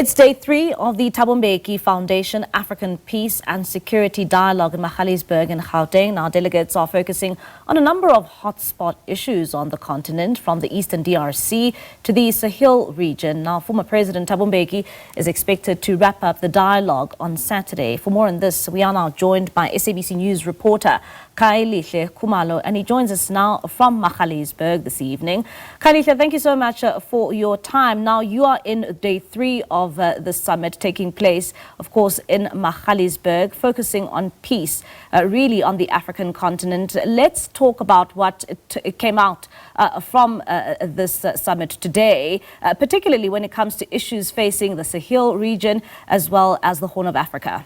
It's day 3 of the Thabo Mbeki Foundation African Peace and Security Dialogue in Magaliesburg in Gauteng. Now, delegates are focusing on a number of hotspot issues on the continent, from the Eastern DRC to the Sahel region. Now, former President Thabo Mbeki is expected to wrap up the dialogue on Saturday. For more on this, we are now joined by SABC News reporter Khayelihle Khumalo, and he joins us now from Magaliesburg this evening. Khayelihle, thank you so much for your time. Now, you are in day 3 of the summit taking place, of course, in Magaliesburg, focusing on peace, really on the African continent. Let's talk about what came out from this summit today, particularly when it comes to issues facing the Sahel region as well as the Horn of Africa.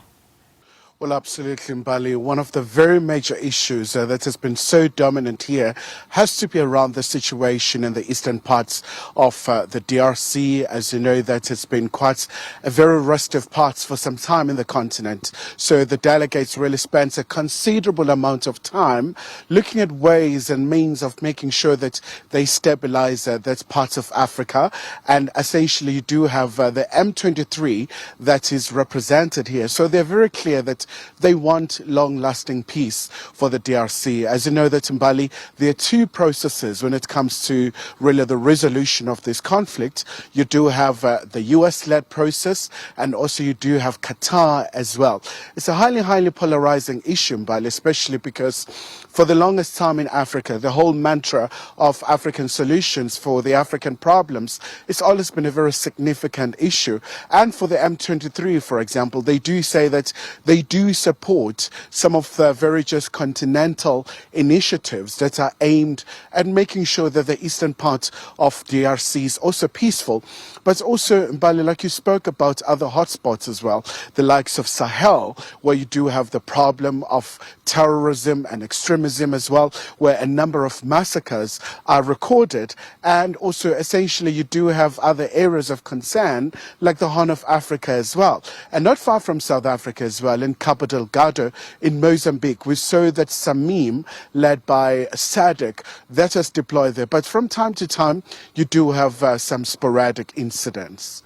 Well, absolutely, Mbali. One of the very major issues that has been so dominant here has to be around the situation in the eastern parts of the DRC. As you know, that has been quite a very restive part for some time in the continent. So the delegates really spent a considerable amount of time looking at ways and means of making sure that they stabilize that part of Africa. And essentially, you do have the M23 that is represented here. So they're very clear that they want long-lasting peace for the DRC. As you know, that in Mbali, there are two processes when it comes to really the resolution of this conflict. You do have the US-led process, and also you do have Qatar as well. It's a highly polarizing issue, Mbali, especially because for the longest time in Africa, the whole mantra of African solutions for the African problems, it's always been a very significant issue. And for the M23, for example, they do say that they do support some of the very just continental initiatives that are aimed at making sure that the eastern part of DRC is also peaceful. But also, Mbali, like you spoke about other hotspots as well, the likes of Sahel, where you do have the problem of terrorism and extremism as well, where a number of massacres are recorded. And also, essentially, you do have other areas of concern, like the Horn of Africa as well. And not far from South Africa as well, in Cabo Delgado in Mozambique, we saw that Samim, led by SADC, that has deployed there. But from time to time, you do have some sporadic incidents.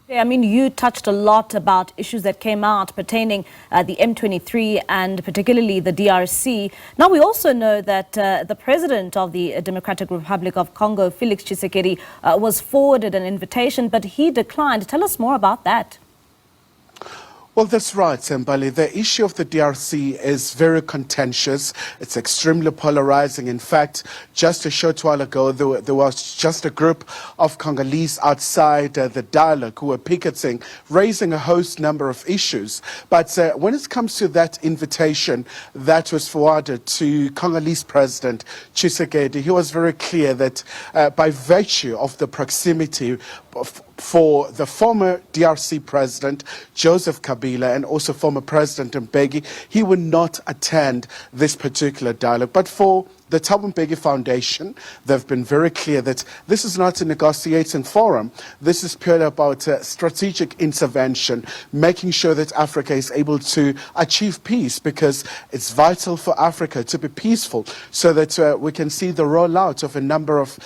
I mean, you touched a lot about issues that came out pertaining the M23 and particularly the DRC. Now, we also know that the president of the Democratic Republic of Congo, Felix Tshisekedi, was forwarded an invitation, but he declined. Tell us more about that. Well, that's right, Mbali. The issue of the DRC is very contentious. It's extremely polarizing. In fact, just a short while ago, there was just a group of Congolese outside the dialogue who were picketing, raising a host number of issues. But when it comes to that invitation that was forwarded to Congolese President Tshisekedi, he was very clear that by virtue of the proximity for the former DRC president, Joseph Kabila, and also former President Mbeki, he would not attend this particular dialogue. But for the Thabo Mbeki Foundation, they've been very clear that this is not a negotiating forum. This is purely about strategic intervention, making sure that Africa is able to achieve peace, because it's vital for Africa to be peaceful, so that we can see the rollout of a number of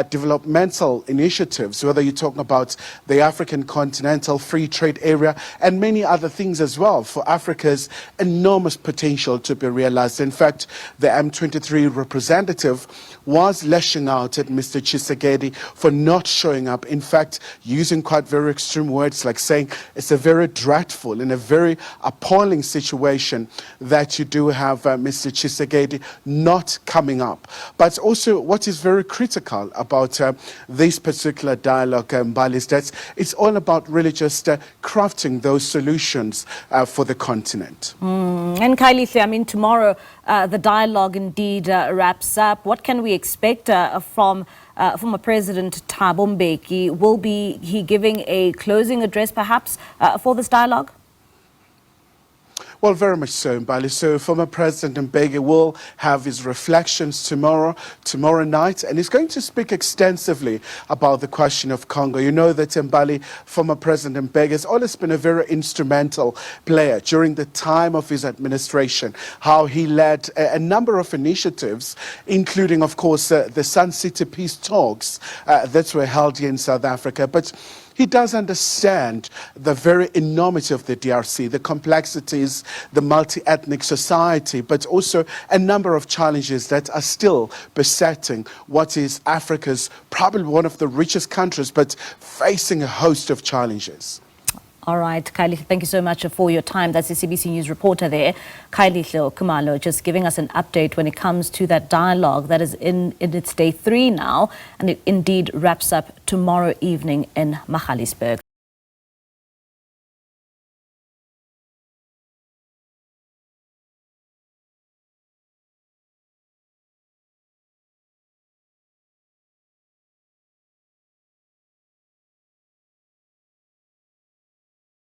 developmental initiatives, whether you're talking about the African Continental Free Trade Area and many other things as well, for Africa's enormous potential to be realized. In fact, the M23 representative was lashing out at Mr. Tshisekedi for not showing up. In fact, using quite very extreme words, like saying it's a very dreadful and a very appalling situation that you do have Mr. Tshisekedi not coming up. But also, what is very critical about this particular dialogue, Mbali, is that it's all about really just crafting those solutions for the continent. And Khayelihle, I mean, tomorrow the dialogue indeed wraps up. What can we expect from former President Thabo Mbeki? Will he giving a closing address perhaps for this dialogue? Well, very much so, Mbali. So former President Mbeki will have his reflections tomorrow night, and he's going to speak extensively about the question of Congo. You know that Mbali, former President Mbeki, has always been a very instrumental player during the time of his administration, how he led a number of initiatives, including, of course, the Sun City peace talks that were held here in South Africa. But he does understand the very enormity of the DRC, the complexities, the multi-ethnic society, but also a number of challenges that are still besetting what is Africa's probably one of the richest countries, but facing a host of challenges. All right, Khayelihle, thank you so much for your time. That's the SABC News reporter there, Khayelihle Khumalo, just giving us an update when it comes to that dialogue that is in its day 3 now, and it indeed wraps up tomorrow evening in Magaliesburg.